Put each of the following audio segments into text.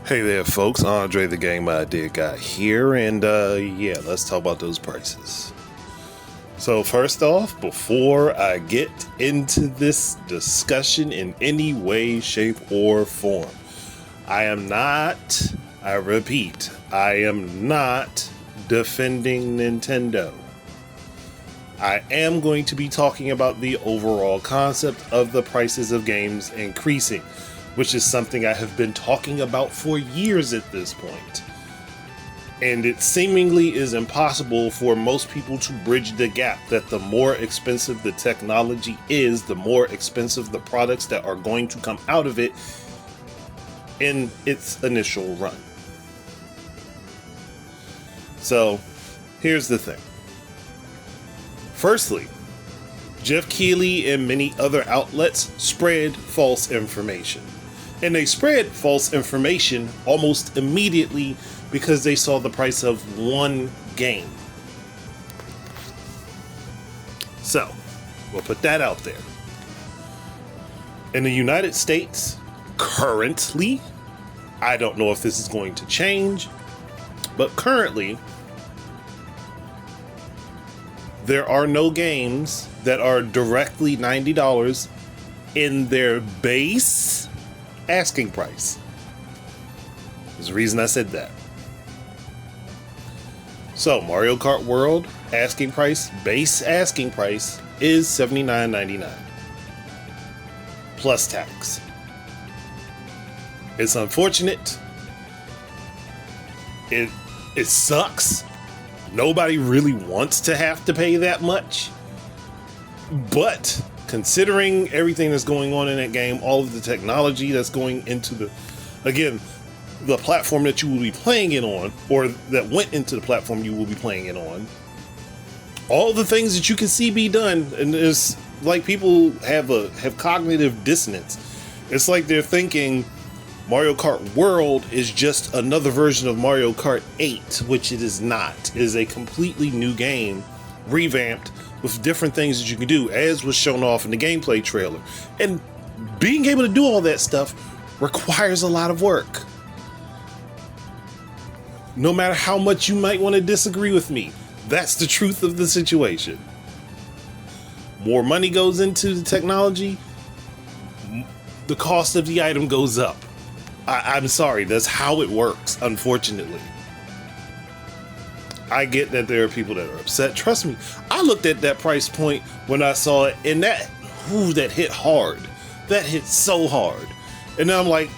Hey there, folks. Andre the Game Idea Guy here, and yeah, let's talk about those prices. So first off, before I get into this discussion in any way, shape, or form, I repeat, I am not defending Nintendo. I am going to be talking about the overall concept of the prices of games increasing, which is something I have been talking about for years at this point. And it seemingly is impossible for most people to bridge the gap that the more expensive the technology is, the more expensive the products that are going to come out of it in its initial run. So, here's the thing. Firstly, Jeff Keighley and many other outlets spread false information. And they spread false information almost immediately because they saw the price of one game. So, we'll put that out there. In the United States, currently, I don't know if this is going to change, but currently, there are no games that are directly $90 in their base asking price. There's a reason I said that. So, Mario Kart World asking price, base asking price is $79.99 plus tax. It's unfortunate. It sucks. Nobody really wants to have to pay that much. But considering everything that's going on in that game, all of the technology that's going into the platform that you will be playing it on, or that went into the platform you will be playing it on, all the things that you can see be done, and it's like people have cognitive dissonance. It's like they're thinking Mario Kart World is just another version of Mario Kart 8, which it is not. It is a completely new game, revamped, with different things that you can do, as was shown off in the gameplay trailer. And being able to do all that stuff requires a lot of work. No matter how much you might want to disagree with me, that's the truth of the situation. More money goes into the technology, the cost of the item goes up. I'm sorry, that's how it works, unfortunately. I get that there are people that are upset. Trust me, I looked at that price point when I saw it, and that hit hard. That hit so hard. And then I'm like,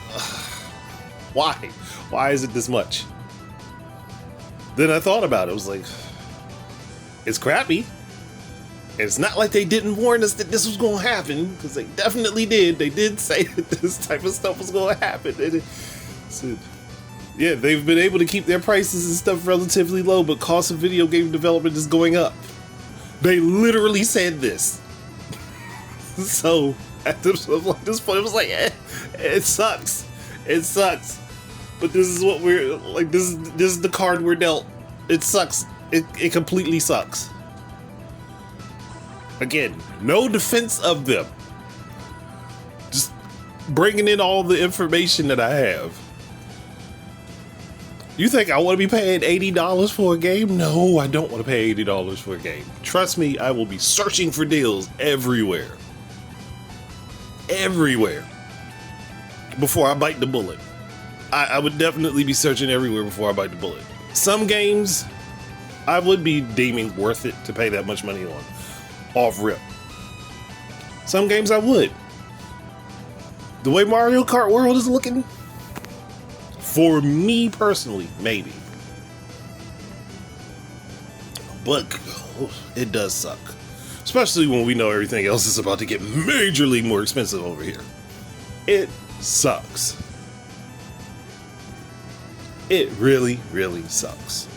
why? Why is it this much? Then I thought about it. I was like, it's crappy. It's not like they didn't warn us that this was going to happen, because they definitely did. They did say that this type of stuff was going to happen. Yeah, they've been able to keep their prices and stuff relatively low, but cost of video game development is going up. They literally said this. So at this point, it was like, it sucks. It sucks. But this is what we're like. This is the card we're dealt. It sucks. It completely sucks. Again, no defense of them. Just bringing in all the information that I have. You think I want to be paying $80 for a game? No, I don't want to pay $80 for a game. Trust me, I will be searching for deals everywhere. Everywhere. Before I bite the bullet. I would definitely be searching everywhere before I bite the bullet. Some games I would be deeming worth it to pay that much money on. Off rip. Some games I would. The way Mario Kart World is looking, for me personally, maybe. But it does suck. Especially when we know everything else is about to get majorly more expensive over here. It sucks. It really, really sucks.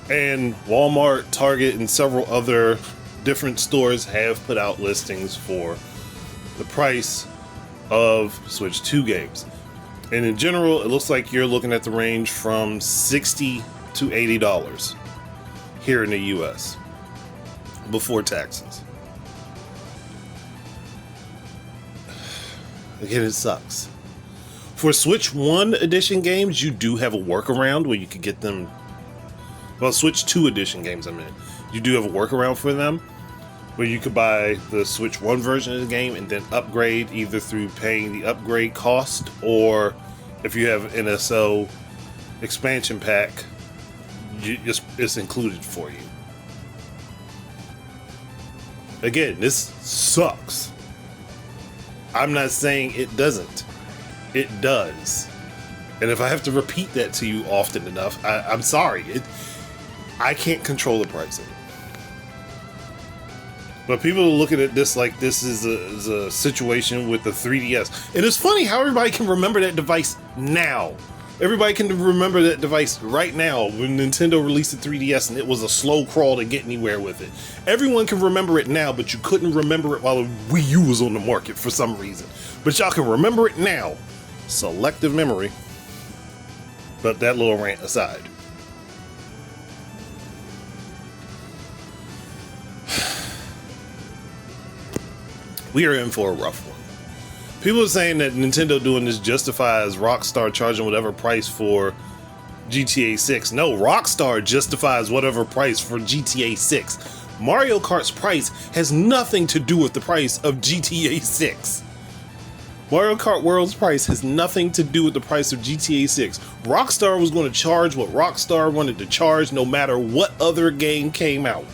And Walmart, Target, and several other different stores have put out listings for the price of Switch 2 games. And in general, it looks like you're looking at the range from $60 to $80 here in the US before taxes. Again, it sucks. For Switch 1 edition games, you do have a workaround where you could get them. Well, Switch 2 edition games, I mean. You do have a workaround for them where you could buy the Switch 1 version of the game and then upgrade either through paying the upgrade cost, or if you have NSO expansion pack, it's included for you. Again, this sucks. I'm not saying it doesn't. It does. And if I have to repeat that to you often enough, I'm sorry. I can't control the pricing. But people are looking at this like this is a situation with the 3DS. And it's funny how everybody can remember that device now. Everybody can remember that device right now when Nintendo released the 3DS and it was a slow crawl to get anywhere with it. Everyone can remember it now, but you couldn't remember it while the Wii U was on the market for some reason. But y'all can remember it now. Selective memory. But that little rant aside. We are in for a rough one. People are saying that Nintendo doing this justifies Rockstar charging whatever price for GTA 6. No, Rockstar justifies whatever price for GTA 6. Mario Kart's price has nothing to do with the price of GTA 6. Mario Kart World's price has nothing to do with the price of GTA 6. Rockstar was going to charge what Rockstar wanted to charge no matter what other game came out.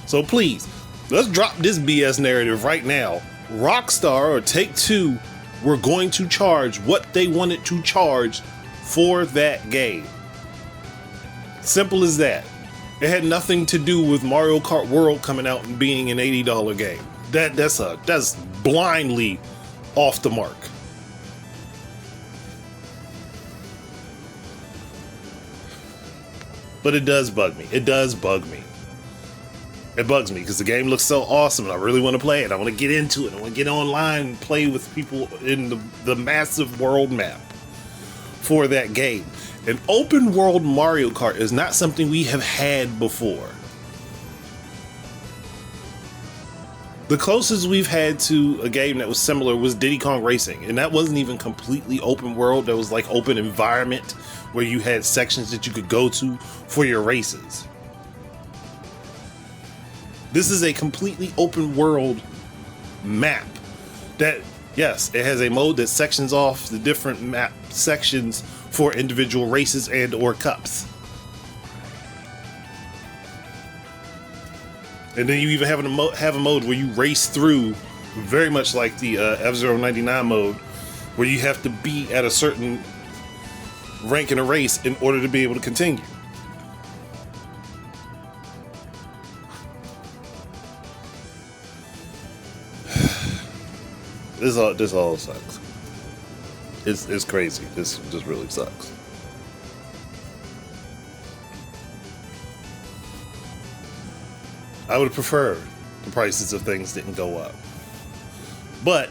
So please, let's drop this BS narrative right now. Rockstar or Take-Two were going to charge what they wanted to charge for that game. Simple as that. It had nothing to do with Mario Kart World coming out and being an $80 game. That's blindly off the mark. But it does bug me. It does bug me. It bugs me because the game looks so awesome and I really want to play it. I want to get into it. I want to get online and play with people in the massive world map for that game. An open world Mario Kart is not something we have had before. The closest we've had to a game that was similar was Diddy Kong Racing, and that wasn't even completely open world. That was like open environment where you had sections that you could go to for your races. This is a completely open world map that, yes, it has a mode that sections off the different map sections for individual races and or cups. And then you even have a mode where you race through, very much like the F-Zero 99 mode, where you have to be at a certain rank in a race in order to be able to continue. This all sucks. It's crazy. This just really sucks. I would prefer the prices of things didn't go up. But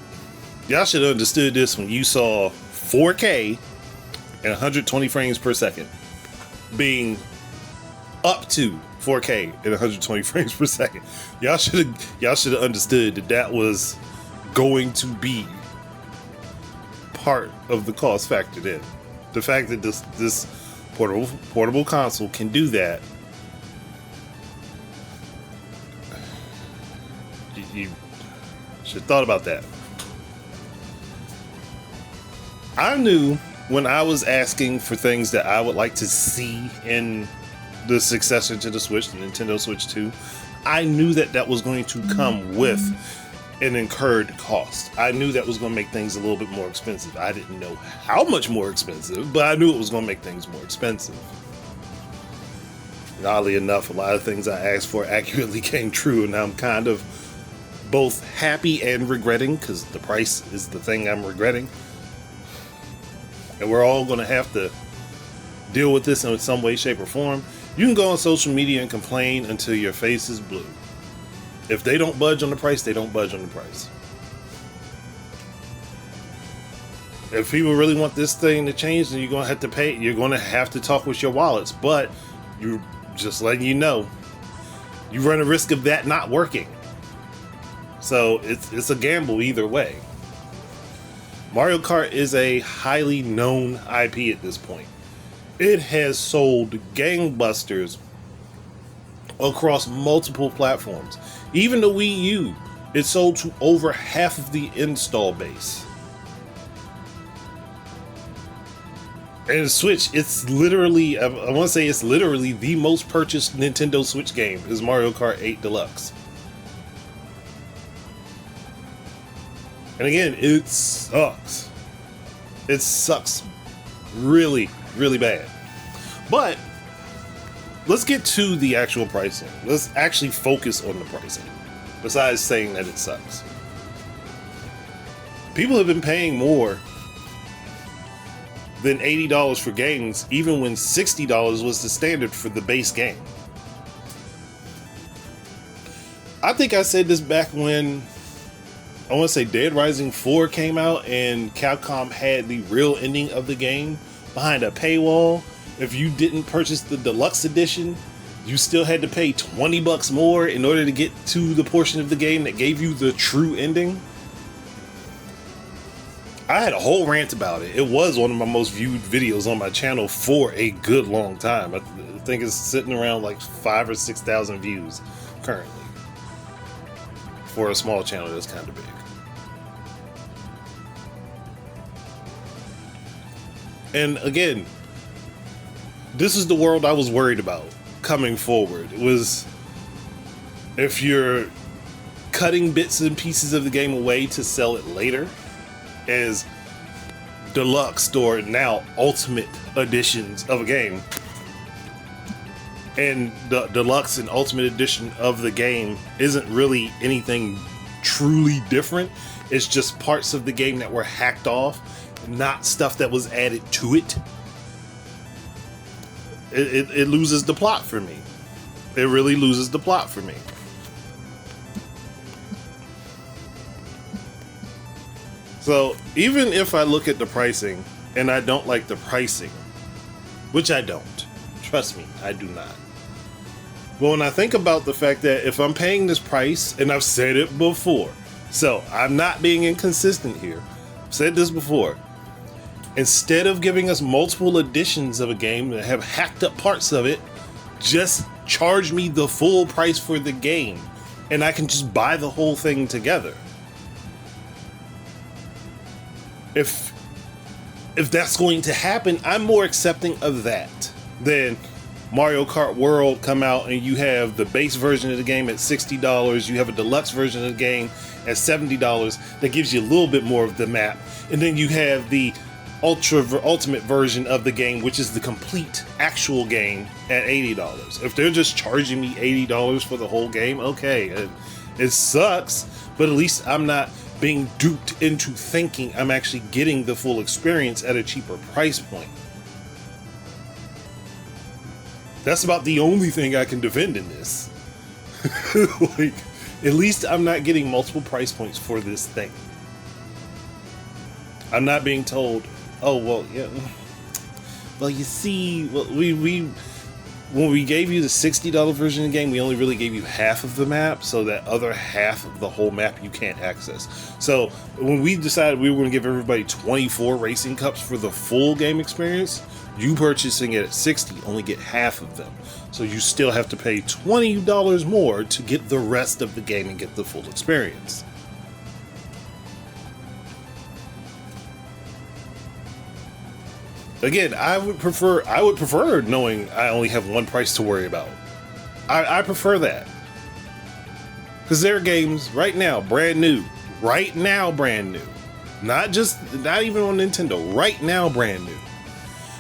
y'all should have understood this when you saw 4K and 120 frames per second being up to 4K and 120 frames per second. Y'all should have understood that was going to be part of the cost factored in. The fact that this portable console can do that, you should have thought about that. I knew when I was asking for things that I would like to see in the successor to the Switch, the Nintendo Switch 2, I knew that was going to come with an incurred cost. I knew that was going to make things a little bit more expensive. I didn't know how much more expensive, but I knew it was going to make things more expensive. And oddly enough, a lot of things I asked for accurately came true, and I'm kind of both happy and regretting, because the price is the thing I'm regretting. And we're all going to have to deal with this in some way, shape, or form. You can go on social media and complain until your face is blue. If they don't budge on the price, they don't budge on the price. If people really want this thing to change, then you're going to have to pay. You're going to have to talk with your wallets. But you're just letting you know, you run a risk of that not working. So it's a gamble either way. Mario Kart is a highly known IP at this point. It has sold gangbusters across multiple platforms. Even the Wii U, it sold to over half of the install base. And Switch, it's literally, I want to say it's literally the most purchased Nintendo Switch game is Mario Kart 8 Deluxe. And again, it sucks. It sucks really, really bad. But let's get to the actual pricing. Let's actually focus on the pricing, besides saying that it sucks. People have been paying more than $80 for games, even when $60 was the standard for the base game. I think I said this back when, I want to say Dead Rising 4 came out and Capcom had the real ending of the game behind a paywall. If you didn't purchase the deluxe edition, you still had to pay $20 more in order to get to the portion of the game that gave you the true ending. I had a whole rant about it. It was one of my most viewed videos on my channel for a good long time. I think it's sitting around like 5,000 or 6,000 views currently for a small channel that's kind of big. And again, this is the world I was worried about coming forward. It was, if you're cutting bits and pieces of the game away to sell it later as deluxe or now ultimate editions of a game, and the deluxe and ultimate edition of the game isn't really anything truly different. It's just parts of the game that were hacked off, not stuff that was added to it. It loses the plot for me. It really loses the plot for me. So even if I look at the pricing and I don't like the pricing, which I don't, trust me, I do not. But when I think about the fact that if I'm paying this price, and I've said it before, so I'm not being inconsistent here, I've said this before, instead of giving us multiple editions of a game that have hacked up parts of it, just charge me the full price for the game and I can just buy the whole thing together. If that's going to happen, I'm more accepting of that than Mario Kart World come out and you have the base version of the game at $60, you have a deluxe version of the game at $70 that gives you a little bit more of the map, and then you have the ultimate version of the game, which is the complete actual game, at $80. If they're just charging me $80 for the whole game, okay, it sucks, but at least I'm not being duped into thinking I'm actually getting the full experience at a cheaper price point. That's about the only thing I can defend in this. Like, at least I'm not getting multiple price points for this thing. I'm not being told, oh, well, yeah, well, you see, well, when we gave you the $60 version of the game, we only really gave you half of the map, so that other half of the whole map you can't access. So when we decided we were going to give everybody 24 racing cups for the full game experience, you purchasing it at $60 only get half of them. So you still have to pay $20 more to get the rest of the game and get the full experience. Again, I would prefer knowing I only have one price to worry about. I prefer that. Because there are games right now, brand new. Not even on Nintendo, right now, brand new.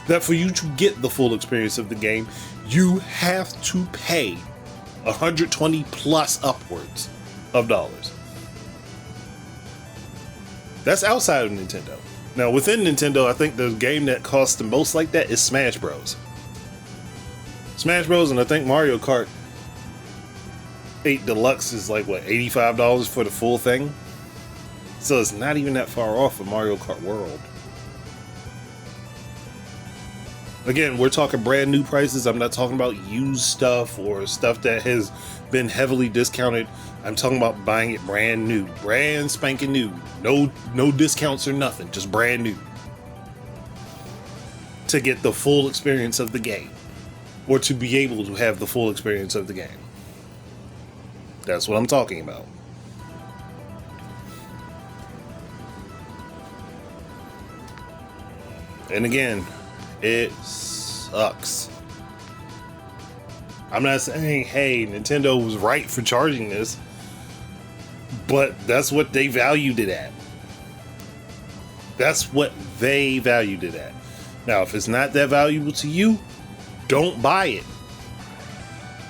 That for you to get the full experience of the game, you have to pay $120 plus upwards of dollars. That's outside of Nintendo. Now, within Nintendo, I think the game that costs the most like that is Smash Bros. Smash Bros, and I think Mario Kart 8 Deluxe is like, what, $85 for the full thing? So it's not even that far off of Mario Kart World. Again, we're talking brand new prices. I'm not talking about used stuff or stuff that has been heavily discounted. I'm talking about buying it brand new, brand spanking new. No discounts or nothing, just brand new. To get the full experience of the game, or to be able to have the full experience of the game. That's what I'm talking about. And again, it sucks. I'm not saying, hey, Nintendo was right for charging this, but that's what they valued it at. That's what they valued it at. Now, if it's not that valuable to you, don't buy it.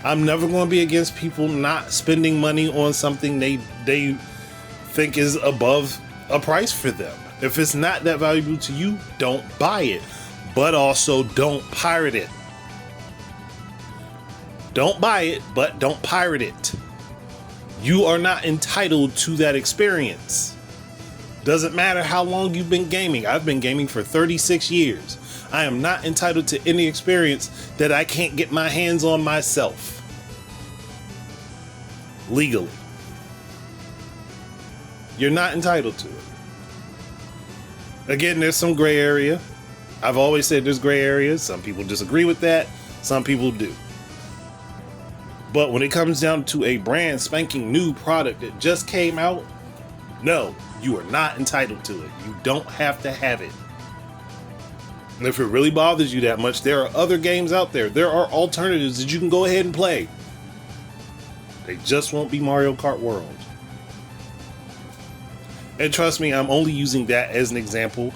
I'm never going to be against people not spending money on something they think is above a price for them. If it's not that valuable to you, don't buy it. But also don't pirate it. Don't buy it, but don't pirate it. You are not entitled to that experience. Doesn't matter how long you've been gaming. I've been gaming for 36 years. I am not entitled to any experience that I can't get my hands on myself. Legally. You're not entitled to it. Again, there's some gray area. I've always said there's gray areas. Some people disagree with that. Some people do. But when it comes down to a brand spanking new product that just came out, no, you are not entitled to it. You don't have to have it. And if it really bothers you that much, there are other games out there. There are alternatives that you can go ahead and play. They just won't be Mario Kart World. And trust me, I'm only using that as an example.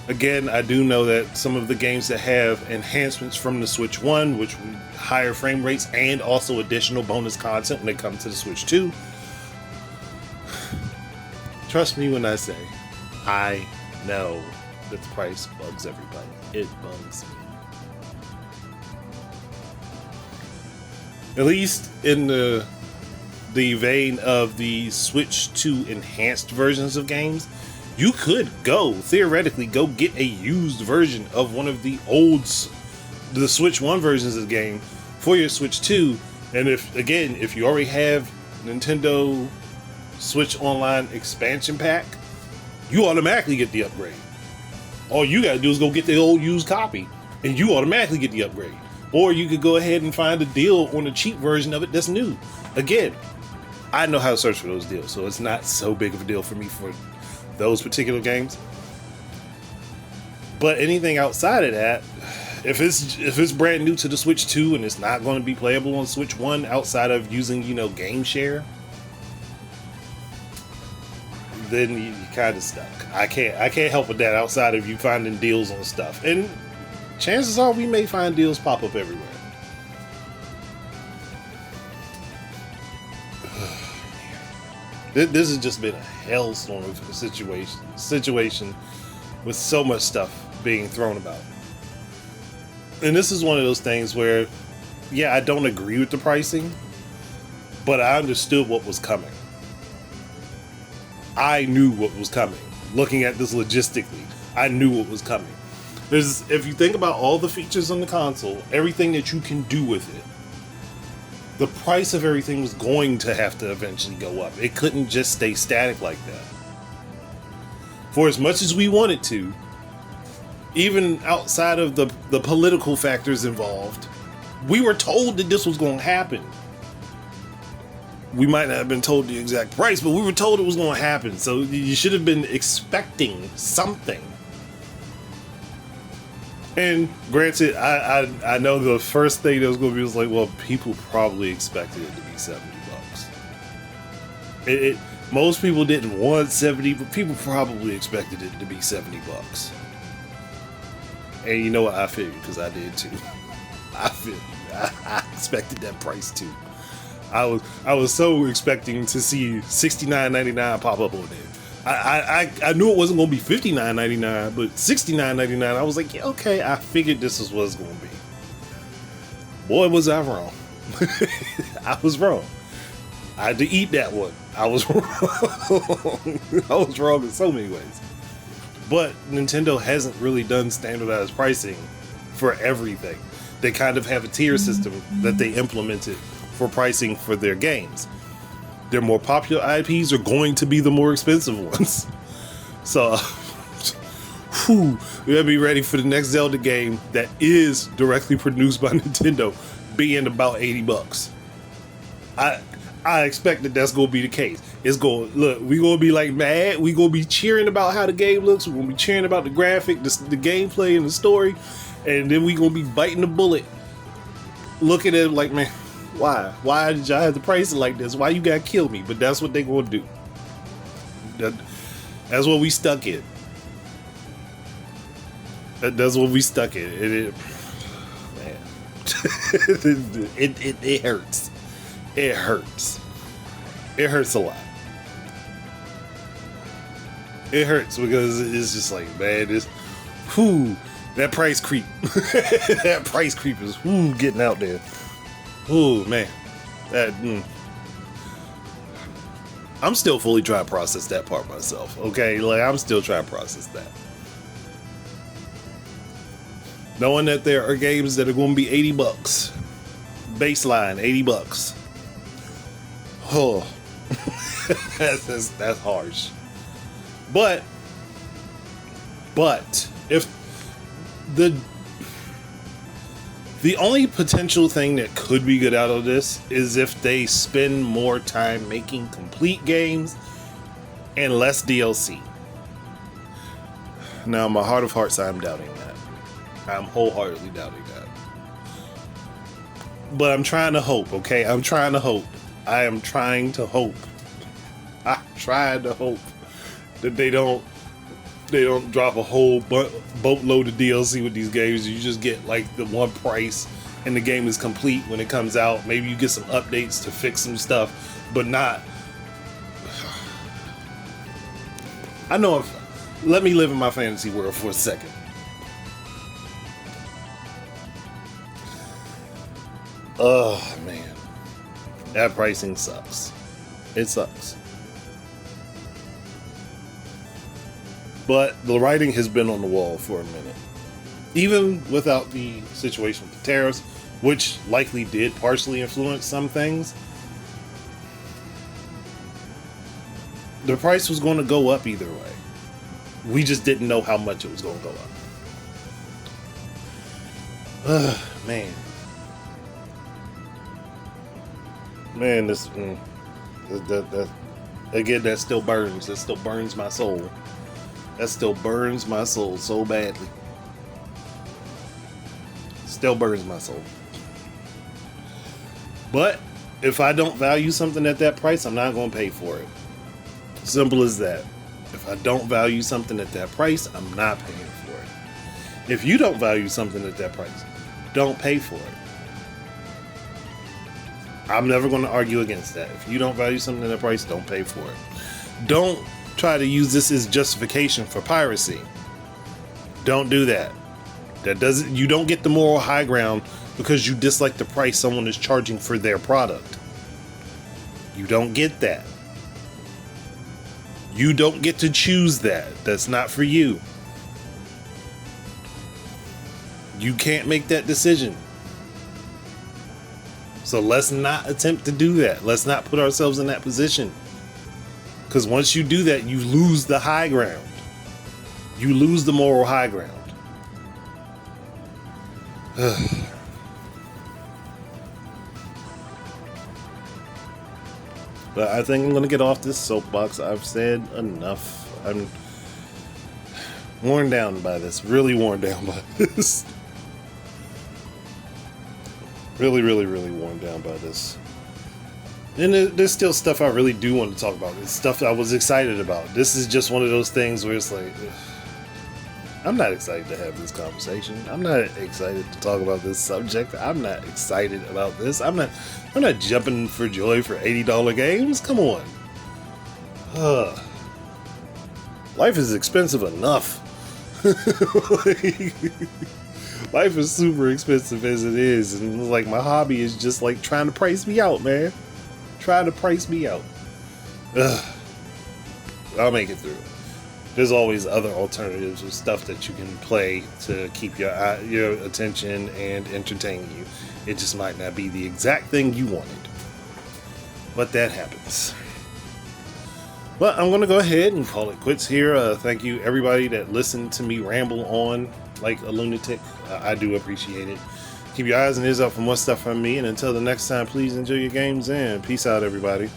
Again, I do know that some of the games that have enhancements from the Switch 1, which higher frame rates and also additional bonus content when it comes to the Switch 2. Trust me when I say, I know that the price bugs everybody. It bugs me. At least in the vein of the Switch 2 enhanced versions of games, you could theoretically go get a used version of one of the the Switch 1 versions of the game for your Switch 2. And if you already have Nintendo Switch Online expansion pack, you automatically get the upgrade. All you gotta do is go get the old used copy and you automatically get the upgrade. Or you could go ahead and find a deal on a cheap version of it that's new. Again, I know how to search for those deals, so it's not so big of a deal for me for those particular games. But anything outside of that, if it's brand new to the Switch 2 and it's not going to be playable on Switch 1 outside of using, Game Share, then you're kind of stuck. I can't help with that outside of you finding deals on stuff. And chances are we may find deals pop up everywhere. This has just been a hellstorm of a situation with so much stuff being thrown about. And this is one of those things where, yeah, I don't agree with the pricing, but I understood what was coming. I knew what was coming. Looking at this logistically, I knew what was coming. If you think about all the features on the console, everything that you can do with it, the price of everything was going to have to eventually go up. It couldn't just stay static like that. For as much as we wanted to, even outside of the political factors involved, we were told that this was going to happen. We might not have been told the exact price, but we were told it was going to happen. So you should have been expecting something. And granted, I know the first thing that was going to be was like, well, people probably expected it to be $70. Most people didn't want 70, but people probably expected it to be $70. And you know what? I figured, because I did too. I expected that price too. I was so expecting to see $69.99 pop up on there. I knew it wasn't going to be $59.99, but $69.99. I was like, yeah, okay, I figured this is what it's going to be. Boy, was I wrong. I was wrong. I had to eat that one. I was wrong. I was wrong in so many ways. But Nintendo hasn't really done standardized pricing for everything. They kind of have a tier system that they implemented for pricing for their games. Their more popular IPs are going to be the more expensive ones. So, we gotta be ready for the next Zelda game that is directly produced by Nintendo being about $80. I expect that that's gonna be the case. It's going look. We gonna be like mad. We gonna be cheering about how the game looks. We're gonna be cheering about the graphic, the gameplay, and the story, and then we gonna be biting the bullet, looking at it like, man, why? Why did y'all have to price it like this? Why you gotta kill me? But that's what they gonna do. That's what we stuck in. That's what we stuck in. Man, it hurts. It hurts. It hurts a lot. It hurts because it's just like, man, that price creep. That price creep is getting out there. Man. I'm still fully trying to process that part myself, okay? Like, I'm still trying to process that. Knowing that there are games that are going to be $80. Baseline, $80. Oh. That's harsh. But if the only potential thing that could be good out of this is if they spend more time making complete games and less DLC. Now, in my heart of hearts, I'm doubting that. I'm wholeheartedly doubting that. But I'm trying to hope, okay? I'm trying to hope. I am trying to hope. I'm trying to hope that they don't drop a whole boatload of DLC with these games. You just get like the one price and the game is complete when it comes out. Maybe you get some updates to fix some stuff, but not. I know. Let me live in my fantasy world for a second. Oh man, that pricing sucks. It sucks. But the writing has been on the wall for a minute. Even without the situation with the tariffs, which likely did partially influence some things, the price was going to go up either way. We just didn't know how much it was going to go up. Man. Man, this... again, that still burns. That still burns my soul. That still burns my soul so badly. Still burns my soul. But if I don't value something at that price, I'm not going to pay for it. Simple as that. If I don't value something at that price, I'm not paying for it. If you don't value something at that price, don't pay for it. I'm never going to argue against that. If you don't value something at that price, don't pay for it. Don't try to use this as justification for piracy. Don't do that. You don't get the moral high ground because you dislike the price someone is charging for their product. You don't get that. You don't get to choose that. That's not for you. You can't make that decision. So let's not attempt to do that. Let's not put ourselves in that position. Because once you do that, you lose the high ground. You lose the moral high ground. But I think I'm going to get off this soapbox. I've said enough. I'm worn down by this. Really worn down by this. Really, really, really worn down by this. And there's still stuff I really do want to talk about. It's stuff I was excited about. This is just one of those things where it's like, I'm not excited to have this conversation. I'm not excited to talk about this subject. I'm not excited about this. I'm not jumping for joy for $80 games. Come on. Life is expensive enough. Life is super expensive as it is. And like my hobby is just like trying to price me out, man. Trying to price me out. I'll make it through. there's always other alternatives of stuff that you can play to keep your attention and entertain you. It just might not be the exact thing you wanted, but that happens. But I'm gonna go ahead and call it quits here. Thank you everybody that listened to me ramble on like a lunatic. I do appreciate it. Keep your eyes and ears out for more stuff from me, and until the next time, please enjoy your games and peace out, everybody.